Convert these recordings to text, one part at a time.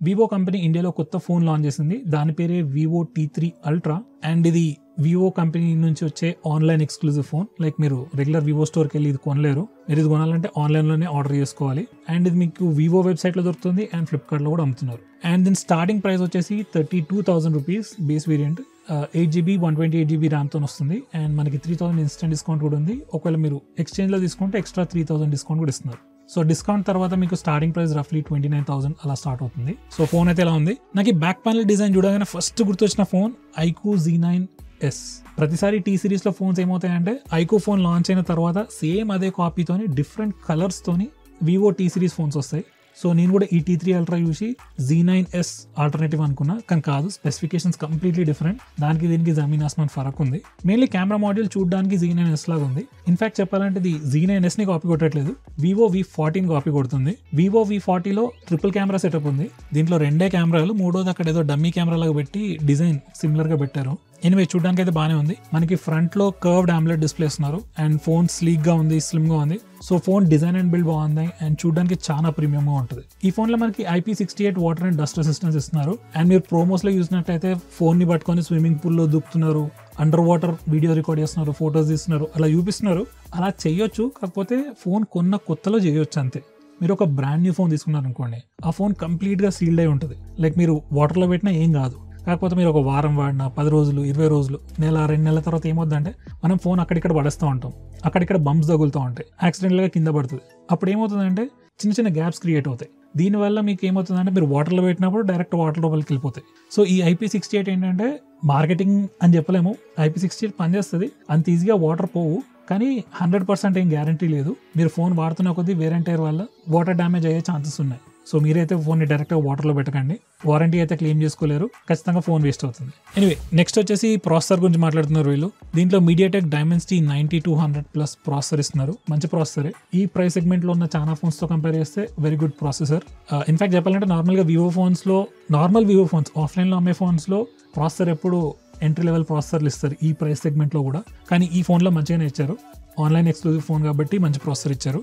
Vivo company ఇండియాలో కొత్త phone launch చేసింది. దాని పేరే వివో T3 Ultra అండ్ ఇది వివో కంపెనీ నుంచి వచ్చే ఆన్లైన్ ఎక్స్క్లూజివ్ ఫోన్. లైక్ మీరు రెగ్యులర్ వివో స్టోర్కి వెళ్ళి ఇది కొనలేరు. మీరు ఇది కొనాలంటే ఆన్లైన్లోనే ఆర్డర్ చేసుకోవాలి. అండ్ ఇది మీకు వివో వెబ్సైట్లో దొరుకుతుంది అండ్ ఫ్లిప్కార్ట్లో కూడా అమ్ముతున్నారు. అండ్ దీని స్టార్టింగ్ ప్రైస్ వచ్చేసి 32,000 rupees base variant. 8GB 128GB ర్యామ్తో వస్తుంది అండ్ మనకి 3,000 ఇన్స్టెంట్ డిస్కౌంట్ కూడా ఉంది. ఒకవేళ మీరు ఎక్స్చేంజ్లో తీసుకుంటే ఎక్స్ట్రా 3,000 డిస్కౌంట్ కూడా ఇస్తున్నారు. సో డిస్కౌంట్ తర్వాత మీకు స్టార్టింగ్ ప్రైస్ రఫ్లీ 29,000 అలా స్టార్ట్ అవుతుంది. సో ఫోన్ అయితే ఎలా ఉంది? నాకు ఈ బ్యాక్ ప్యానల్ డిజైన్ చూడగానే ఫస్ట్ గుర్తొచ్చిన ఫోన్ iQOO Z9S. ప్రతిసారి T సిరీస్లో ఫోన్స్ ఏమవుతాయంటే iQOO ఫోన్ లాంచ్ అయిన తర్వాత సేమ్ అదే కాపీతోని డిఫరెంట్ కలర్స్తోని వివో T సిరీస్ ఫోన్స్ వస్తాయి. సో నేను కూడా ఈ T3 Ultra చూసి Z9S ఆల్టర్నేటివ్ అనుకున్నా, కానీ కాదు. Specifications completely different. దానికి దీనికి జమీన్ ఆస్మాన్ ఫరక్ ఉంది. మెయిన్లీ కెమెరా మాడ్యూల్ చూడడానికి Z9S లాగా ఉంది. ఇన్ఫాక్ట్ చెప్పాలంటే ఇది Z9S ని కాపీ కొట్టట్లేదు, వివో V40 కాపీ కొడుతుంది. వివో V40లో ట్రిపుల్ కెమెరా సెటప్ ఉంది. దీంట్లో 2 కెమెరాలు, మూడోది అక్కడ ఏదో డమ్మీ కెమెరా లాగా పెట్టి డిజైన్ సిమిలర్ గా పెట్టారు. ఎనివే చూడడానికి అయితే బాగానే ఉంది. మనకి ఫ్రంట్ లో కర్వ్డ్ AMOLED డిస్ప్లే ఇస్తున్నారు అండ్ ఫోన్ స్లీక్ గా ఉంది, స్లిమ్ గా ఉంది. So phone design and build బాగుంది అండ్ చూడడానికి చాలా ప్రీమియం గా ఉంటుంది. ఈ ఫోన్ లో మనకి IP68 water and dust resistance ఇస్తున్నారు. అండ్ మీరు ప్రోమోస్ లో చూసినట్టయితే ఫోన్ ని పట్టుకొని స్విమ్మింగ్ పూల్ లో దూకుతున్నారు, అండర్ వాటర్ వీడియో రికార్డ్ చేస్తున్నారు, ఫొటోస్ తీస్తున్నారు, అలా చూపిస్తున్నారు. అలా చేయొచ్చు, కాకపోతే ఫోన్ కొన్న కొత్తలో చేయొచ్చు అంతే. మీరు ఒక బ్రాండ్ న్యూ ఫోన్ తీసుకున్నారు అనుకోండి, ఆ ఫోన్ కంప్లీట్ గా సీల్డ్ అయి ఉంటుంది. లైక్ మీరు వాటర్ లో పెట్టినా ఏం కాదు. కాకపోతే మీరు ఒక వారం వాడినా, 10 రోజులు, 20 రోజులు, నెల, 2 నెలల తర్వాత ఏమవుతుందంటే మనం ఫోన్ అక్కడిక్కడ పడేస్తూ ఉంటాం, అక్కడిక్కడ బంప్స్ తగులుతూ ఉంటాయి, యాక్సిడెంట్గా కింద పడుతుంది. అప్పుడు ఏమవుతుందంటే చిన్న చిన్న గ్యాప్స్ క్రియేట్ అవుతాయి. దీనివల్ల మీకు ఏమవుతుందంటే మీరు వాటర్లో పెట్టినప్పుడు డైరెక్ట్ వాటర్ లోపలికి వెళ్ళిపోతాయి. సో ఈ IP68 ఏంటంటే మార్కెటింగ్ అని చెప్పలేము, IP68 పనిచేస్తుంది, అంత ఈజీగా వాటర్ పోవు. కానీ 100% ఏం గ్యారంటీ లేదు. మీరు ఫోన్ వాడుతున్న కొద్దీ వేర్ అండ్ టైర్ వల్ల వాటర్ డ్యామేజ్ అయ్యే ఛాన్సెస్ ఉన్నాయి. సో మీరైతే ఫోన్ని డైరెక్ట్గా వాటర్లో పెట్టకండి, వారంటీ అయితే క్లెయిమ్ చేసుకోలేరు, ఖచ్చితంగా ఫోన్ వేస్ట్ అవుతుంది. ఎనివే నెక్స్ట్ వచ్చేసి ప్రాసెసర్ గురించి మాట్లాడుతున్నారు వీళ్ళు. దీంట్లో MediaTek Dimensity 9200+ ప్రాసెసర్ ఇస్తున్నారు. మంచి ప్రాసెసరే. ఈ ప్రైస్ సెగ్మెంట్లో ఉన్న చాలా ఫోన్స్తో కంపేర్ చేస్తే వెరీ గుడ్ ప్రాసెసర్. ఇన్ఫాక్ట్ చెప్పాలంటే నార్మల్గా వివో ఫోన్స్లో, వివో ఫోన్స్ ఆఫ్లైన్లో అమ్మే ఫోన్స్లో ప్రాసెసర్ ఎప్పుడు ఎంట్రీ లెవెల్ ప్రాసెసర్లు ఇస్తారు ఈ ప్రైస్ సెగ్మెంట్లో కూడా. కానీ ఈ ఫోన్లో మంచిగానే ఇచ్చారు. ఆన్లైన్ ఎక్స్క్లూజివ్ ఫోన్ కాబట్టి మంచి ప్రాసెసర్ ఇచ్చారు.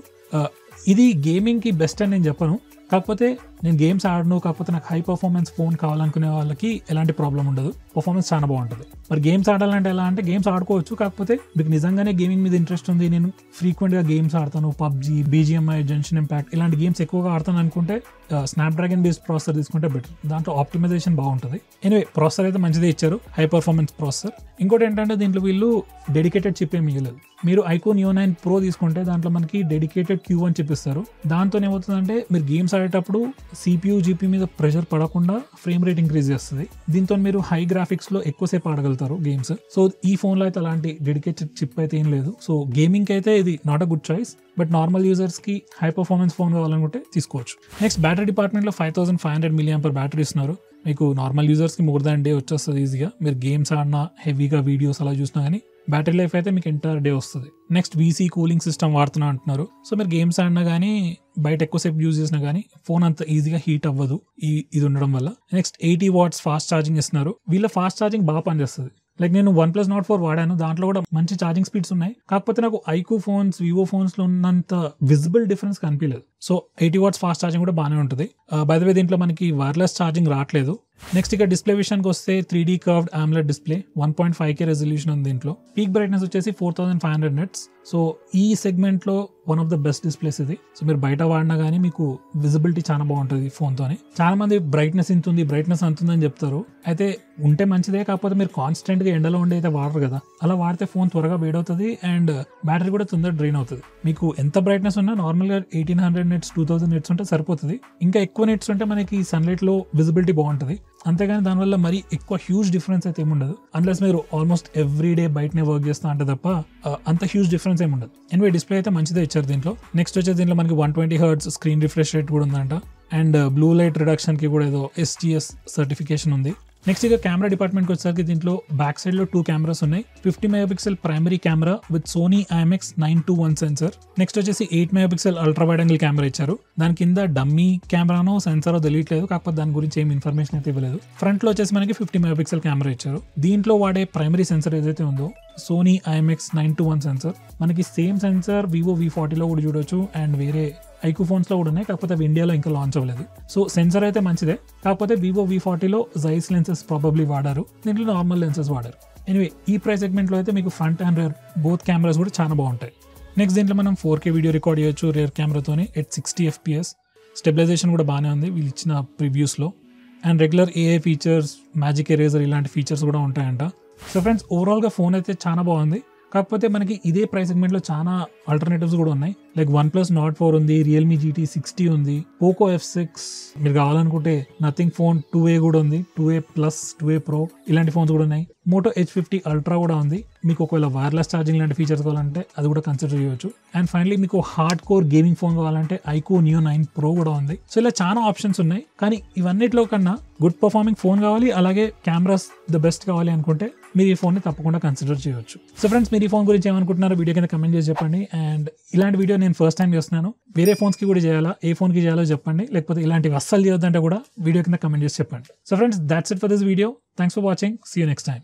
ఇది గేమింగ్కి బెస్ట్ అని నేను చెప్పను, కాకపోతే నేను గేమ్స్ ఆడను, కాకపోతే నాకు హై పర్ఫార్మెన్స్ ఫోన్ కావాలనుకునే వాళ్ళకి ఎలాంటి ప్రాబ్లం ఉండదు, పర్ఫార్మెన్స్ చాలా బాగుంటుంది. మరి గేమ్స్ ఆడాలంటే ఎలా అంటే గేమ్స్ ఆడుకోవచ్చు, కాకపోతే మీకు నిజంగానే గేమింగ్ మీద ఇంట్రెస్ట్ ఉంది, నేను ఫ్రీక్వెంట్గా గేమ్స్ ఆడతాను, PUBG, BGMI, Genshin Impact ఇలాంటి గేమ్స్ ఎక్కువగా ఆడతాను అనుకుంటే స్నాప్డ్రాగన్ బేస్డ్ ప్రాసెసర్ తీసుకుంటే బెటర్. దాంట్లో ఆప్టిమైజేషన్ బాగుంటుంది. ఎనివే ప్రాసెసర్ అయితే మంచిదే ఇచ్చారు, హై పర్ఫార్మెన్స్ ప్రాసెసర్. ఇంకోటి ఏంటంటే దీంట్లో వీళ్ళు డెడికేటెడ్ చిప్ ఏమి ఇవ్వలేదు. మీరు iQOO Neo 9 Pro తీసుకుంటే దాంట్లో మనకి డెడికేటెడ్ Q1 చిప్ ఇస్తారు. దాంతో ఏమవుతుందంటే మీరు గేమ్స్ ఆడేటప్పుడు CPU, GPU మీద ప్రెషర్ పడకుండా ఫ్రేమ్ రేట్ ఇంక్రీజ్ చేస్తుంది. దీంతో మీరు హై గ్రాఫిక్స్ లో ఎక్కువసేపు ఆడగలుగుతారు గేమ్స్. సో ఈ ఫోన్ లో అయితే అలాంటి డెడికేటెడ్ చిప్ అయితే ఏం లేదు. సో గేమింగ్ అయితే ఇది not a good choice, but normal users కి హై పర్ఫార్మెన్స్ ఫోన్ కావాలనుకుంటే తీసుకోవచ్చు. నెక్స్ట్ బ్యాటరీ డిపార్ట్మెంట్ లో 5500 mAh బ్యాటరీ ఇస్తున్నారు. మీకు నార్మల్ యూజర్స్ కి మోర్ దాన్ డే వచ్చేస్తుంది ఈజీగా. మీరు గేమ్స్ ఆడినా, హెవీగా వీడియోస్ అలా చూసినా కానీ బ్యాటరీ లైఫ్ అయితే మీకు ఎంటైర్ డే వస్తుంది. నెక్స్ట్ VC కూలింగ్ సిస్టమ్ వాడుతున్నా అంటున్నారు. సో మీరు గేమ్స్ ఆడినా కానీ, బయట ఎక్కువసేపు యూజ్ చేసినా కానీ ఫోన్ అంత ఈజీగా హీట్ అవ్వదు ఇది ఉండడం వల్ల. నెక్స్ట్ 80 watts ఫాస్ట్ ఛార్జింగ్ ఇస్తున్నారు. వీళ్ళ ఫాస్ట్ ఛార్జింగ్ బాగా పనిచేస్తుంది. లైక్ నేను OnePlus Nord 4 వాడాను, దాంట్లో కూడా మంచి ఛార్జింగ్ స్పీడ్స్ ఉన్నాయి. కాకపోతే నాకు iQOO ఫోన్స్, వివో ఫోన్స్ లో ఉన్నంత విజిబుల్ డిఫరెన్స్ కనిపించలేదు. సో 80 watts ఫాస్ట్ ఛార్జింగ్ కూడా బాగానే ఉంటుంది. బై ద వే దీంట్లో మనకి వైర్లెస్ ఛార్జింగ్ రావట్లేదు. నెక్స్ట్ ఇక డిస్ప్లే విషయానికి వస్తే 3D curved AMOLED display, 1.5K resolution ఉంది దీంట్లో. పీక్ బ్రైట్నెస్ వచ్చేసి 4500 nits. సో ఈ సెగ్మెంట్ లో one of the best displays ఇది. సో మీరు బయట వాడినా కానీ మీకు విజిబిలిటీ చాలా బాగుంటుంది ఫోన్ తోని. చాలా మంది బ్రైట్నెస్ ఇంత ఉంది, బ్రైట్నెస్ అంత ఉందని చెప్తారు. అయితే ఉంటే మంచిదే, కాకపోతే మీరు కాన్స్టెంట్ గా ఎండలో ఉండి అయితే వాడరు కదా. అలా వాడితే ఫోన్ త్వరగా వేడవుతుంది అండ్ బ్యాటరీ కూడా తొందరగా డ్రైన్ అవుతుంది. మీకు ఎంత బ్రైట్నెస్ ఉన్నా నార్మల్ గా 1800 nits, 2000 nits ఉంటే సరిపోతుంది. ఇంకా ఎక్కువ నెట్స్ ఉంటే మనకి సన్లైట్ లో విజిబిలిటీ బాగుంటుంది. అంతేగాని దానివల్ల మరీ ఎక్కువ హ్యూజ్ డిఫరెన్స్ అయితే ఏముండదు, అన్లెస్ మీరు ఆల్మోస్ట్ ఎవ్రీ డే బయటనే వర్క్ చేస్తా అంటే తప్ప అంత హ్యూజ్ డిఫరెన్స్ ఏముండదు. ఎనివే డిస్ప్లే అయితే మంచిదే ఇచ్చారు దీంట్లో. నెక్స్ట్ వచ్చేసి దీంట్లో మనకి 120 Hz స్క్రీన్ రిఫ్రెష్ రేట్ కూడా ఉందంట. అండ్ బ్లూ లైట్ రిడక్షన్ కి కూడా ఏదో SGS సర్టిఫికేషన్ ఉంది. నెక్స్ట్ ఇక కెమెరా డిపార్ట్మెంట్కి వచ్చేసరికి దీంట్లో బ్యాక్ సైడ్ లో 2 కెమెరాస్ ఉన్నాయి. 50 MP primary camera with Sony IMX921 sensor. Next వచ్చేసి 8 MP ultra wide angle camera ఇచ్చారు. దాని కింద డమ్మీ కెమెరానో సెన్సరో తెలియట్లేదు, కాకపోతే దాని గురించి ఏం ఇన్ఫర్మేషన్ అయితే ఇవ్వలేదు. ఫ్రంట్ లో వచ్చేసి మనకి 50 MP కెమెరా ఇచ్చారు. దీంట్లో వాడే ప్రైమరీ సెన్సర్ ఏదైతే ఉందో Sony IMX921 సెన్సర్. మనకి సేమ్ సెన్సర్ వివో V40 లో కూడా చూడొచ్చు అండ్ వేరే ఐక్యూ ఫోన్స్లో కూడా ఉన్నాయి, కాకపోతే అవి ఇండియాలో ఇంకా లాంచ్ అవ్వలేదు. సో సెన్సర్ అయితే మంచిదే, కాకపోతే వివో V40లో జైస్ లెన్సెస్ ప్రాబబ్లీ వాడారు, దీంట్లో నార్మల్ లెన్సెస్ వాడారు. ఎనివే ఈ ప్రైస్ సెగ్మెంట్లో అయితే మీకు front and rear both cameras కూడా చాలా బాగుంటాయి. నెక్స్ట్ దీంట్లో మనం 4K వీడియో రికార్డ్ చేయొచ్చు రేర్ కెమెరాతోని ఎట్ 60 FPS. స్టెబిలైజేషన్ కూడా బాగానే ఉంది వీళ్ళు ఇచ్చిన ప్రివ్యూస్లో. And regular AI features, magic eraser ఇలాంటి ఫీచర్స్ కూడా ఉంటాయంట. సో ఫ్రెండ్స్ ఓవరాల్గా ఫోన్ అయితే చాలా బాగుంది. కాకపోతే మనకి ఇదే ప్రైస్ సెగ్మెంట్లో చాలా ఆల్టర్నేటివ్స్ కూడా ఉన్నాయి. లైక్ OnePlus Nord 4 ఉంది, Realme GT 60 ఉంది, Poco F6, మీరు కావాలనుకుంటే నథింగ్ ఫోన్ 2A కూడా ఉంది, 2A Plus, 2A Pro ఇలాంటి ఫోన్స్ కూడా ఉన్నాయి. Moto H50 Ultra కూడా ఉంది. మీకు ఒకవేళ వైర్లెస్ ఛార్జింగ్ లాంటి ఫీచర్స్ కావాలంటే అది కూడా కన్సిడర్ చేయవచ్చు. అండ్ ఫైనలీ మీకు హార్డ్ కోర్ గేమింగ్ ఫోన్ కావాలంటే iQOO Neo 9 Pro కూడా ఉంది. సో ఇలా చాలా ఆప్షన్స్ ఉన్నాయి. కానీ ఇవన్నిట్లో కన్నా గుడ్ పర్ఫార్మింగ్ ఫోన్ కావాలి, అలాగే కెమెరాస్ ద బెస్ట్ కావాలి అనుకుంటే మీరు ఈ ఫోన్ని తప్పకుండా కన్సిడర్ చేయవచ్చు. సో ఫ్రెండ్స్ మీరు ఈ ఫోన్ గురించి ఏమనుకుంటున్నారో వీడియో కింద కమెంట్ చేసి చెప్పండి. అండ్ ఇలాంటి వీడియో నేను ఫస్ట్ టైం చేస్తున్నాను, వేరే ఫోన్స్కి కూడా చేయాలా, ఏ ఫోన్కి చేయాలో చెప్పండి, లేకపోతే ఇలాంటివి అస్సలు చేయొద్దంటే కూడా వీడియో కింద కమెంట్ చేసి చెప్పండి. So friends that's it for this video. Thanks for watching. See you next time.